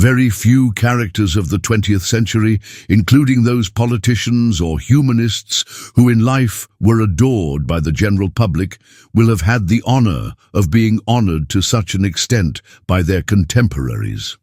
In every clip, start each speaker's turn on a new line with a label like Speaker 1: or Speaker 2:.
Speaker 1: Very few characters of the 20th century, including those politicians or humanists who in life were adored by the general public, will have had the honor of being honored to such an extent by their contemporaries.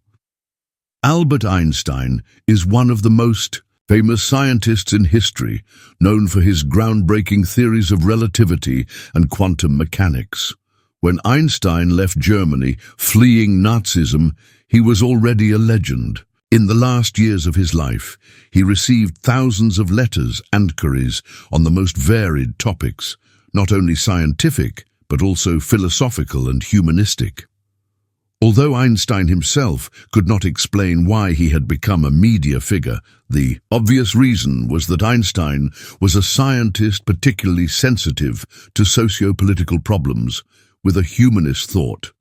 Speaker 1: Albert Einstein is one of the most famous scientists in history, known for his groundbreaking theories of relativity and quantum mechanics. When Einstein left Germany, fleeing Nazism, he was already a legend. In the last years of his life, he received thousands of letters and queries on the most varied topics, not only scientific, but also philosophical and humanistic. Although Einstein himself could not explain why he had become a media figure, the obvious reason was that Einstein was a scientist particularly sensitive to socio-political problems, with a humanist thought.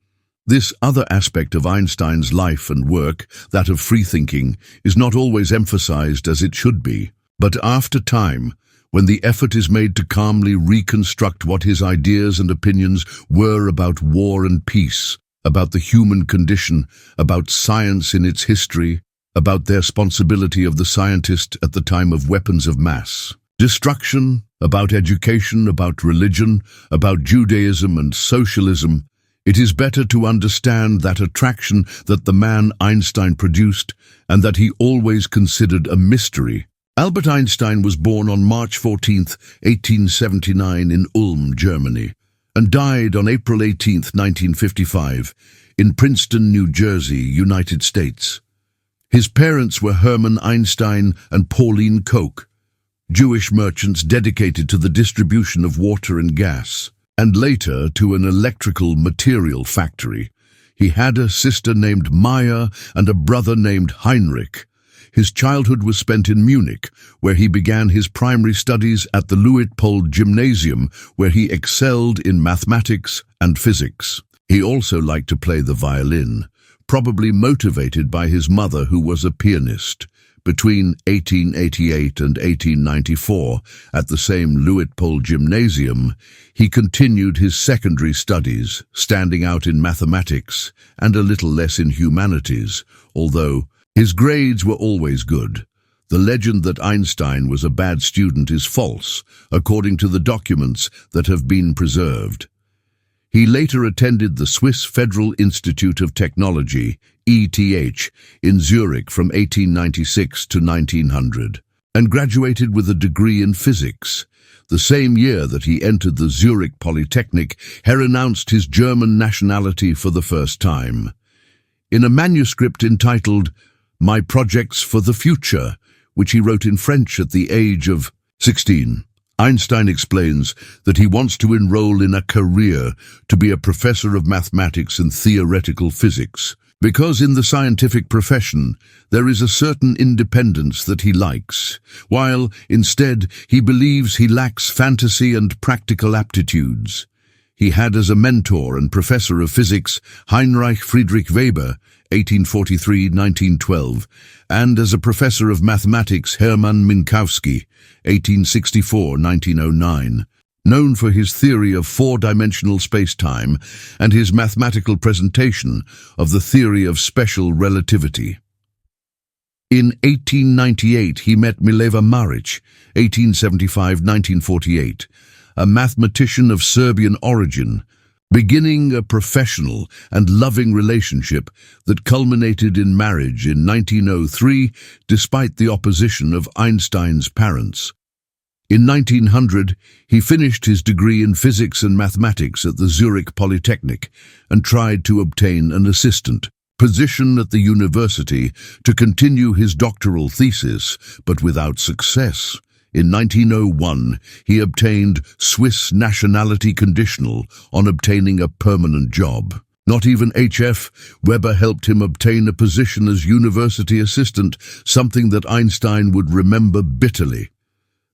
Speaker 1: This other aspect of Einstein's life and work, that of freethinking, is not always emphasized as it should be. But after time, when the effort is made to calmly reconstruct what his ideas and opinions were about war and peace, about the human condition, about science in its history, about the responsibility of the scientist at the time of weapons of mass destruction, about education, about religion, about Judaism and socialism, it is better to understand that attraction that the man Einstein produced and that he always considered a mystery. Albert Einstein was born on March 14, 1879 in Ulm, Germany, and died on April 18, 1955, in Princeton, New Jersey, United States. His parents were Hermann Einstein and Pauline Koch, Jewish merchants dedicated to the distribution of water and gas, and later to an electrical material factory. He had a sister named Maya and a brother named Heinrich. His childhood was spent in Munich, where he began his primary studies at the Luitpold Gymnasium, where he excelled in mathematics and physics. He also liked to play the violin, probably motivated by his mother, who was a pianist. Between 1888 and 1894, at the same Luitpold Gymnasium, he continued his secondary studies, standing out in mathematics and a little less in humanities, although his grades were always good. The legend that Einstein was a bad student is false, according to the documents that have been preserved. He later attended the Swiss Federal Institute of Technology, ETH, in Zurich from 1896 to 1900, and graduated with a degree in physics. The same year that he entered the Zurich Polytechnic, he renounced his German nationality for the first time. In a manuscript entitled My Projects for the Future, which he wrote in French at the age of 16, Einstein explains that he wants to enroll in a career to be a professor of mathematics and theoretical physics, because in the scientific profession there is a certain independence that he likes, while instead he believes he lacks fantasy and practical aptitudes. He had as a mentor and professor of physics Heinrich Friedrich Weber, 1843–1912, and as a professor of mathematics Hermann Minkowski, 1864–1909, known for his theory of four-dimensional space-time and his mathematical presentation of the theory of special relativity. In 1898 he met Mileva Marić, 1875–1948, a mathematician of Serbian origin, beginning a professional and loving relationship that culminated in marriage in 1903 despite the opposition of Einstein's parents. In 1900, he finished his degree in physics and mathematics at the Zurich Polytechnic and tried to obtain an assistant position at the university to continue his doctoral thesis, but without success. In 1901, he obtained Swiss nationality conditional on obtaining a permanent job. Not even H.F. Weber helped him obtain a position as university assistant, something that Einstein would remember bitterly.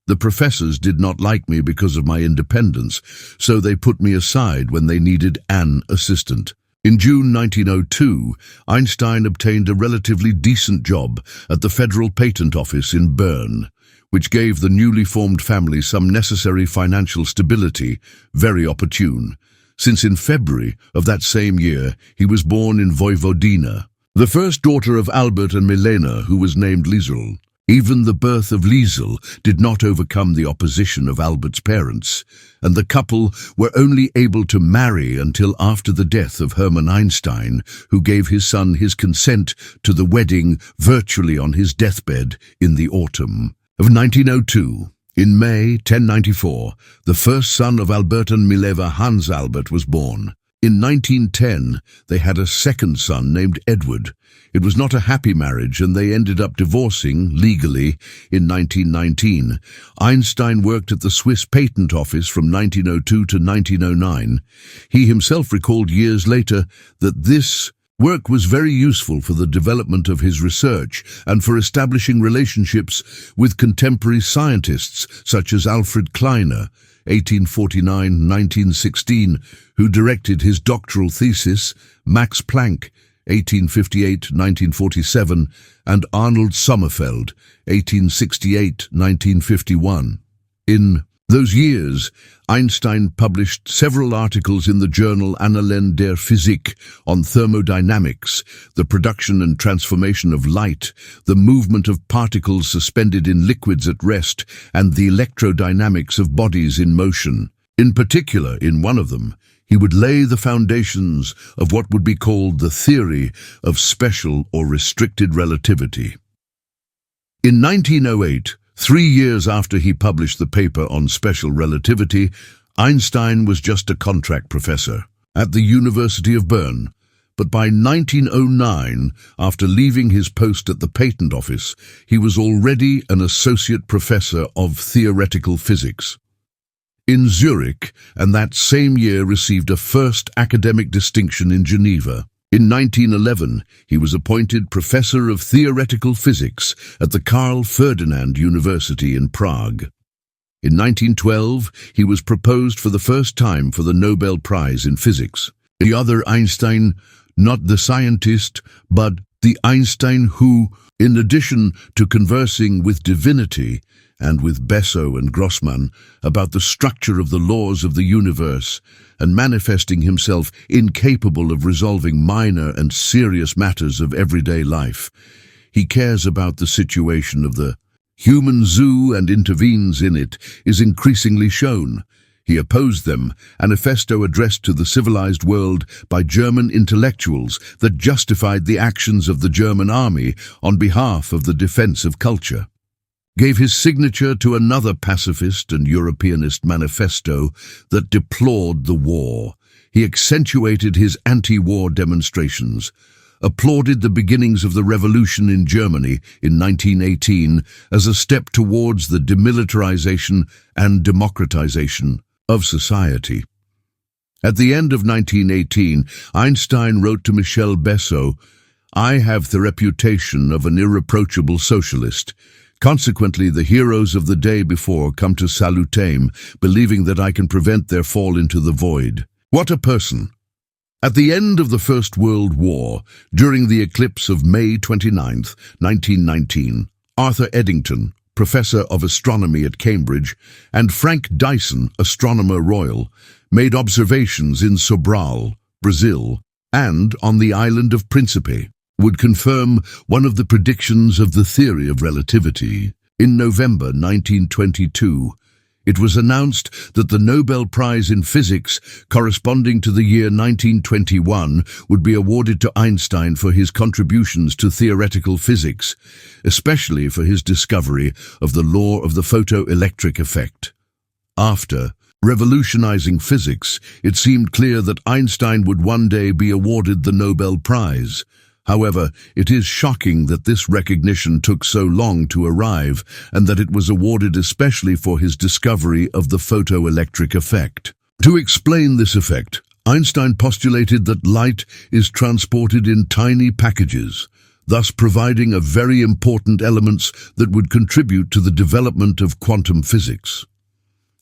Speaker 1: The professors did not like me because of my independence, so they put me aside when they needed an assistant. In June 1902, Einstein obtained a relatively decent job at the Federal Patent Office in Bern, which gave the newly formed family some necessary financial stability, very opportune, since in February of that same year he was born in Vojvodina, the first daughter of Albert and Milena, who was named Liesel. Even the birth of Liesel did not overcome the opposition of Albert's parents, and the couple were only able to marry until after the death of Hermann Einstein, who gave his son his consent to the wedding virtually on his deathbed in the autumn of 1902. In May 1094, the first son of Albert and Mileva, Hans Albert, was born. In 1910, they had a second son named Edward. It was not a happy marriage, and they ended up divorcing legally in 1919. Einstein worked at the Swiss Patent Office from 1902 to 1909. He himself recalled years later that this work was very useful for the development of his research and for establishing relationships with contemporary scientists such as Alfred Kleiner, 1849-1916, who directed his doctoral thesis, Max Planck, 1858-1947, and Arnold Sommerfeld, 1868-1951. In those years, Einstein published several articles in the journal Annalen der Physik on thermodynamics, the production and transformation of light, the movement of particles suspended in liquids at rest, and the electrodynamics of bodies in motion. In particular, in one of them, he would lay the foundations of what would be called the theory of special or restricted relativity. In 1908, 3 years after he published the paper on special relativity, Einstein was just a contract professor at the University of Bern. But by 1909, after leaving his post at the Patent Office, he was already an associate professor of theoretical physics in Zurich, and that same year received a first academic distinction in Geneva. In 1911, he was appointed Professor of Theoretical Physics at the Karl Ferdinand University in Prague. In 1912, he was proposed for the first time for the Nobel Prize in Physics. The other Einstein, not the scientist, but the Einstein who, in addition to conversing with divinity and with Besso and Grossman about the structure of the laws of the universe, and manifesting himself incapable of resolving minor and serious matters of everyday life, he cares about the situation of the human zoo and intervenes in it, is increasingly shown. He opposed them, a manifesto addressed to the civilized world by German intellectuals that justified the actions of the German army on behalf of the defense of culture. Gave his signature to another pacifist and Europeanist manifesto that deplored the war. He accentuated his anti-war demonstrations, applauded the beginnings of the revolution in Germany in 1918 as a step towards the demilitarization and democratization of society. At the end of 1918, Einstein wrote to Michel Besso, "I have the reputation of an irreproachable socialist. Consequently, the heroes of the day before come to salutame, believing that I can prevent their fall into the void." What a person! At the end of the First World War, during the eclipse of May 29, 1919, Arthur Eddington, professor of astronomy at Cambridge, and Frank Dyson, astronomer royal, made observations in Sobral, Brazil, and on the island of Principe, would confirm one of the predictions of the theory of relativity. In November 1922, it was announced that the Nobel Prize in Physics, corresponding to the year 1921, would be awarded to Einstein for his contributions to theoretical physics, especially for his discovery of the law of the photoelectric effect. After revolutionizing physics, it seemed clear that Einstein would one day be awarded the Nobel Prize. However, it is shocking that this recognition took so long to arrive, and that it was awarded especially for his discovery of the photoelectric effect. To explain this effect, Einstein postulated that light is transported in tiny packages, thus providing a very important elements that would contribute to the development of quantum physics.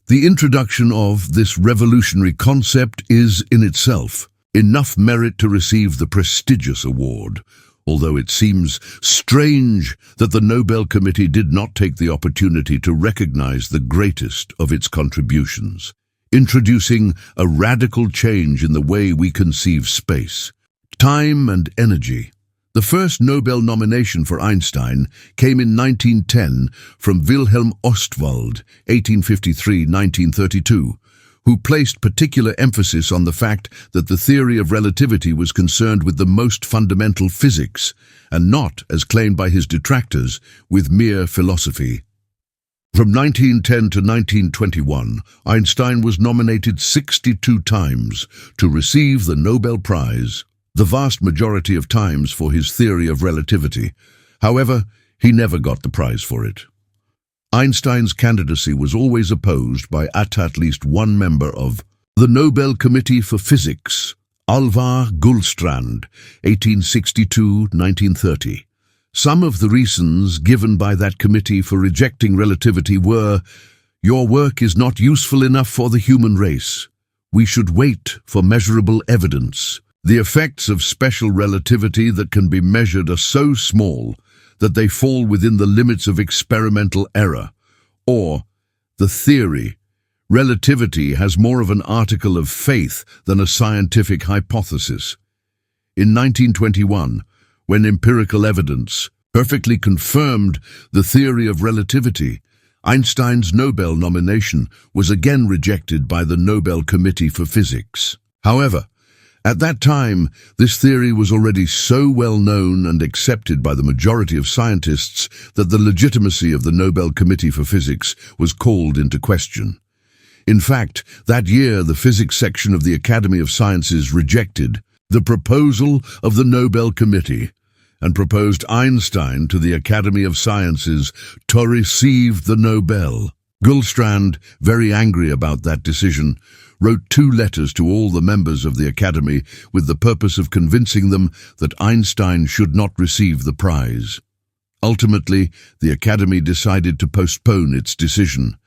Speaker 1: The introduction of this revolutionary concept is, in itself, enough merit to receive the prestigious award, although it seems strange that the Nobel Committee did not take the opportunity to recognize the greatest of its contributions, introducing a radical change in the way we conceive space, time and energy. The first Nobel nomination for Einstein came in 1910 from Wilhelm Ostwald, 1853-1932, who placed particular emphasis on the fact that the theory of relativity was concerned with the most fundamental physics, and not, as claimed by his detractors, with mere philosophy. From 1910 to 1921, Einstein was nominated 62 times to receive the Nobel Prize, the vast majority of times for his theory of relativity. However, he never got the prize for it. Einstein's candidacy was always opposed by at least one member of the Nobel Committee for Physics, Alvar Gullstrand, 1862-1930. Some of the reasons given by that committee for rejecting relativity were, "Your work is not useful enough for the human race. We should wait for measurable evidence. The effects of special relativity that can be measured are so small that they fall within the limits of experimental error." Or, "The theory, relativity has more of an article of faith than a scientific hypothesis." In 1921, when empirical evidence perfectly confirmed the theory of relativity, Einstein's Nobel nomination was again rejected by the Nobel Committee for Physics. However, at that time, this theory was already so well known and accepted by the majority of scientists that the legitimacy of the Nobel Committee for Physics was called into question. In fact, that year the physics section of the Academy of Sciences rejected the proposal of the Nobel Committee and proposed Einstein to the Academy of Sciences to receive the Nobel. Gullstrand, very angry about that decision, wrote 2 letters to all the members of the Academy with the purpose of convincing them that Einstein should not receive the prize. Ultimately, the Academy decided to postpone its decision,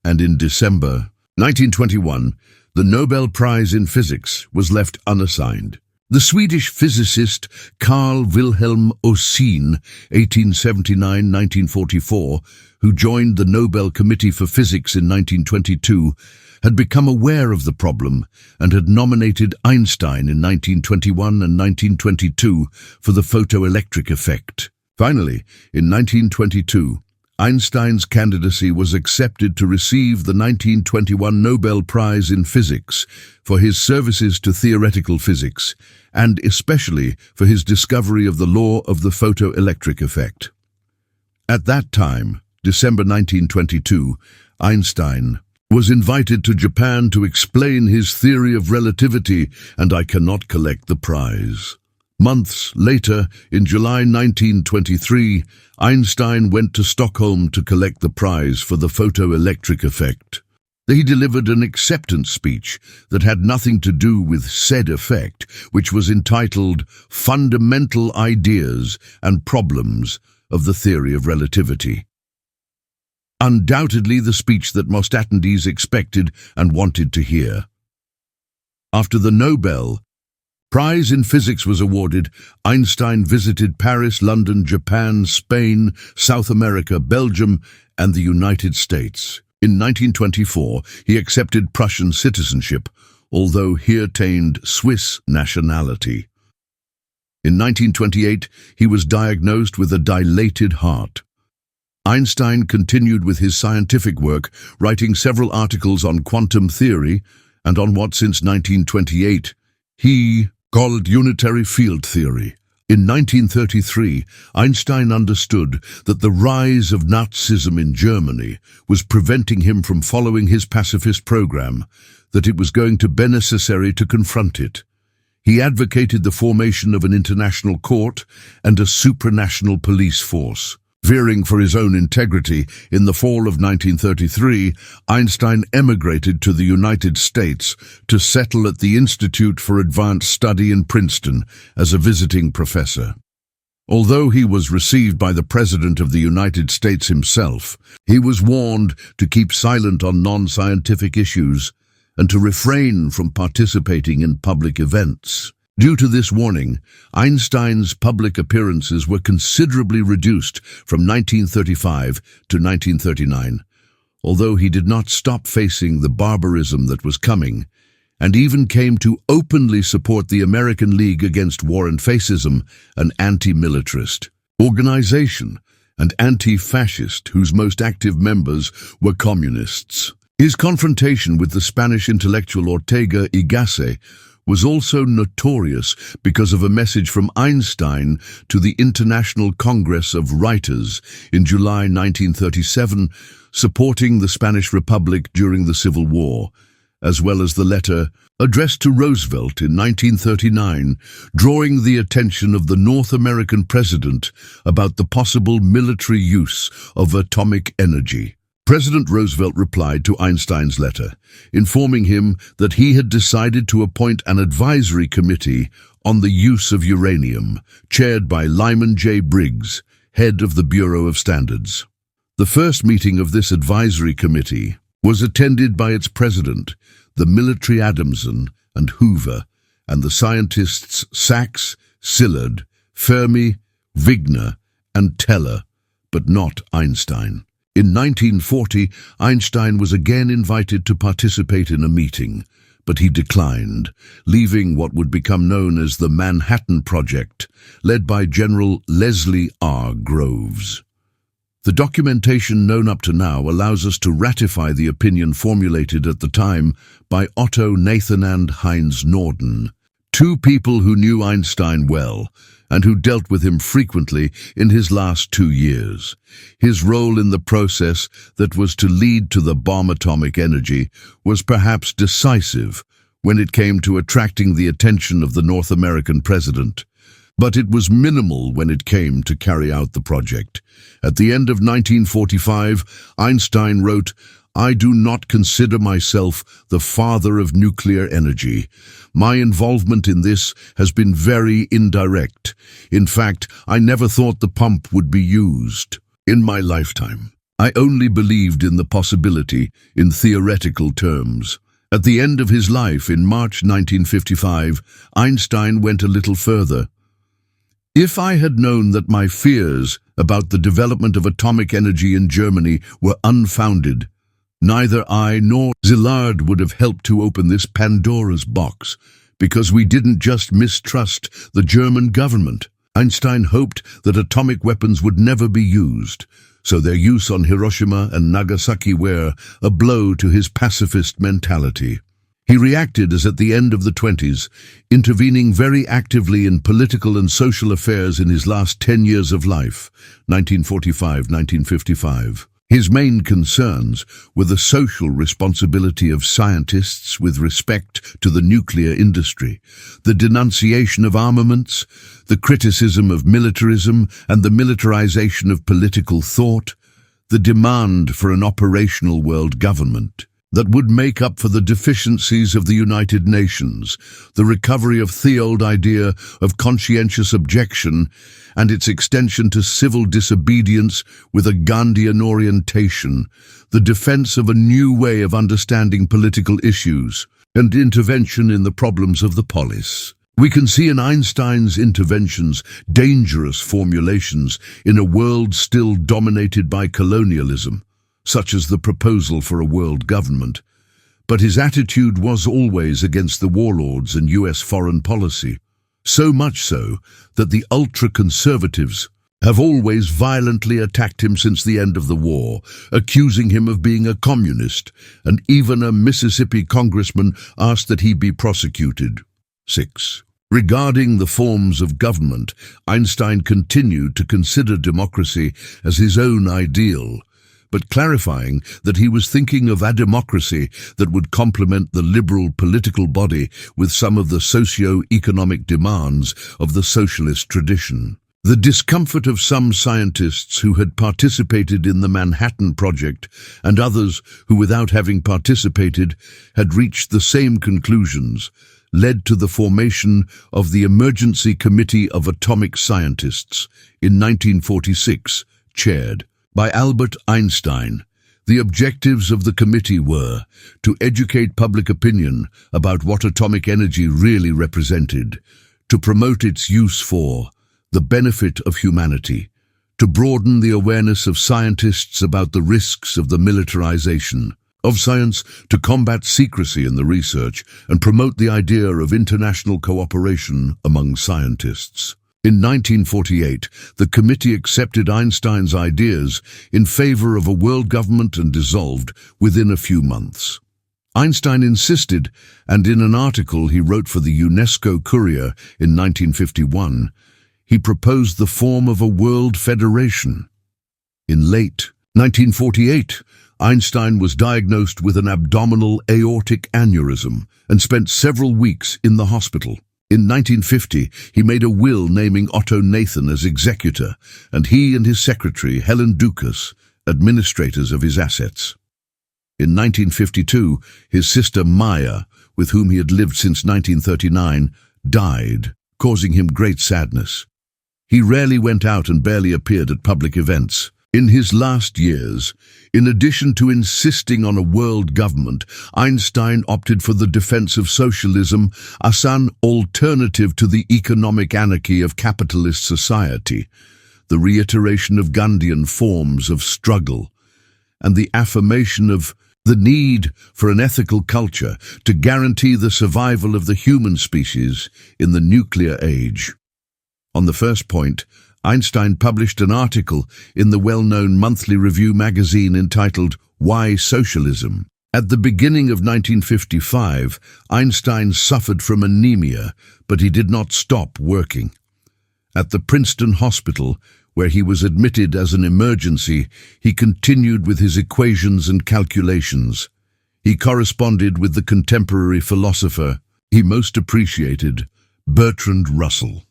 Speaker 1: and in December 1921, the Nobel Prize in Physics was left unassigned. The Swedish physicist Carl Wilhelm Oseen, 1879-1944, who joined the Nobel Committee for Physics in 1922, had become aware of the problem and had nominated Einstein in 1921 and 1922 for the photoelectric effect. Finally, in 1922, Einstein's candidacy was accepted to receive the 1921 Nobel Prize in Physics for his services to theoretical physics, and especially for his discovery of the law of the photoelectric effect. At that time, December 1922, Einstein was invited to Japan to explain his theory of relativity, and I cannot collect the prize. Months later, in July 1923, Einstein went to Stockholm to collect the prize for the photoelectric effect. He delivered an acceptance speech that had nothing to do with said effect, which was entitled "Fundamental Ideas and Problems of the Theory of Relativity." Undoubtedly the speech that most attendees expected and wanted to hear. After the Nobel Prize in Physics was awarded, Einstein visited Paris, London, Japan, Spain, South America, Belgium, and the United States. In 1924, he accepted Prussian citizenship, although he attained Swiss nationality. In 1928, he was diagnosed with a dilated heart. Einstein continued with his scientific work, writing several articles on quantum theory and on what since 1928 he called unitary field theory. In 1933, Einstein understood that the rise of Nazism in Germany was preventing him from following his pacifist program, that it was going to be necessary to confront it. He advocated the formation of an international court and a supranational police force. Fearing for his own integrity, in the fall of 1933, Einstein emigrated to the United States to settle at the Institute for Advanced Study in Princeton as a visiting professor. Although he was received by the President of the United States himself, he was warned to keep silent on non-scientific issues and to refrain from participating in public events. Due to this warning, Einstein's public appearances were considerably reduced from 1935 to 1939, although he did not stop facing the barbarism that was coming, and even came to openly support the American League Against War and Fascism, an anti-militarist organization and anti-fascist whose most active members were communists. His confrontation with the Spanish intellectual Ortega y Gasset was also notorious because of a message from Einstein to the International Congress of Writers in July 1937, supporting the Spanish Republic during the Civil War, as well as the letter addressed to Roosevelt in 1939, drawing the attention of the North American president about the possible military use of atomic energy. President Roosevelt replied to Einstein's letter, informing him that he had decided to appoint an advisory committee on the use of uranium, chaired by Lyman J. Briggs, head of the Bureau of Standards. The first meeting of this advisory committee was attended by its president, the military Adamson and Hoover, and the scientists Sachs, Szilard, Fermi, Wigner, and Teller, but not Einstein. In 1940, Einstein was again invited to participate in a meeting, but he declined, leaving what would become known as the Manhattan Project, led by General Leslie R. Groves. The documentation known up to now allows us to ratify the opinion formulated at the time by Otto Nathan and Heinz Norden, two people who knew Einstein well and who dealt with him frequently in his last 2 years. His role in the process that was to lead to the bomb atomic energy was perhaps decisive when it came to attracting the attention of the North American president, but it was minimal when it came to carry out the project. At the end of 1945, Einstein wrote, "I do not consider myself the father of nuclear energy. My involvement in this has been very indirect. In fact, I never thought the pump would be used. In my lifetime, I only believed in the possibility in theoretical terms." At the end of his life in March 1955, Einstein went a little further. "If I had known that my fears about the development of atomic energy in Germany were unfounded, neither I nor Szilard would have helped to open this Pandora's box, because we didn't just mistrust the German government. Einstein hoped that atomic weapons would never be used, so their use on Hiroshima and Nagasaki were a blow to his pacifist mentality. He reacted as at the end of the 20s, intervening very actively in political and social affairs in his last 10 years of life, 1945-1955. His main concerns were the social responsibility of scientists with respect to the nuclear industry, the denunciation of armaments, the criticism of militarism and the militarization of political thought, the demand for an operational world government that would make up for the deficiencies of the United Nations, the recovery of the old idea of conscientious objection and its extension to civil disobedience with a Gandhian orientation, the defense of a new way of understanding political issues, and intervention in the problems of the polis. We can see in Einstein's interventions dangerous formulations in a world still dominated by colonialism, such as the proposal for a world government, but his attitude was always against the warlords and US foreign policy, so much so that the ultra-conservatives have always violently attacked him since the end of the war, accusing him of being a communist, and even a Mississippi congressman asked that he be prosecuted. 6. Regarding the forms of government, Einstein continued to consider democracy as his own ideal, but clarifying that he was thinking of a democracy that would complement the liberal political body with some of the socio-economic demands of the socialist tradition. The discomfort of some scientists who had participated in the Manhattan Project and others who, without having participated, had reached the same conclusions, led to the formation of the Emergency Committee of Atomic Scientists in 1946, chaired by Albert Einstein. The objectives of the committee were to educate public opinion about what atomic energy really represented, to promote its use for the benefit of humanity, to broaden the awareness of scientists about the risks of the militarization of science to combat secrecy in the research and promote the idea of international cooperation among scientists. In 1948, the committee accepted Einstein's ideas in favor of a world government and dissolved within a few months. Einstein insisted, and in an article he wrote for the UNESCO Courier in 1951, he proposed the form of a world federation. In late 1948, Einstein was diagnosed with an abdominal aortic aneurysm and spent several weeks in the hospital. In 1950, he made a will naming Otto Nathan as executor, and he and his secretary, Helen Dukas, administrators of his assets. In 1952, his sister Maya, with whom he had lived since 1939, died, causing him great sadness. He rarely went out and barely appeared at public events. In his last years, in addition to insisting on a world government, Einstein opted for the defense of socialism as an alternative to the economic anarchy of capitalist society, the reiteration of Gandhian forms of struggle, and the affirmation of the need for an ethical culture to guarantee the survival of the human species in the nuclear age. On the first point, Einstein published an article in the well-known monthly review magazine entitled Why Socialism? At the beginning of 1955, Einstein suffered from anemia, but he did not stop working. At the Princeton Hospital, where he was admitted as an emergency, he continued with his equations and calculations. He corresponded with the contemporary philosopher he most appreciated, Bertrand Russell.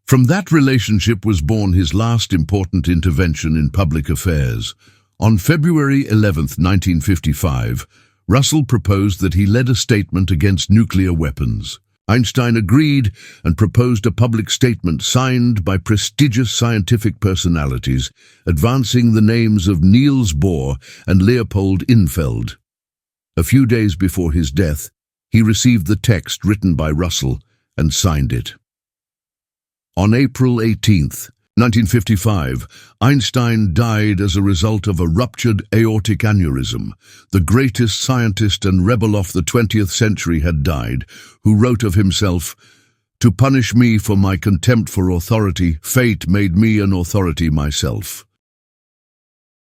Speaker 1: From that relationship was born his last important intervention in public affairs. On February 11, 1955, Russell proposed that he lead a statement against nuclear weapons. Einstein agreed and proposed a public statement signed by prestigious scientific personalities, advancing the names of Niels Bohr and Leopold Infeld. A few days before his death, he received the text written by Russell and signed it. On April 18, 1955, Einstein died as a result of a ruptured aortic aneurysm. The greatest scientist and rebel of the 20th century had died, who wrote of himself, "To punish me for my contempt for authority, fate made me an authority myself."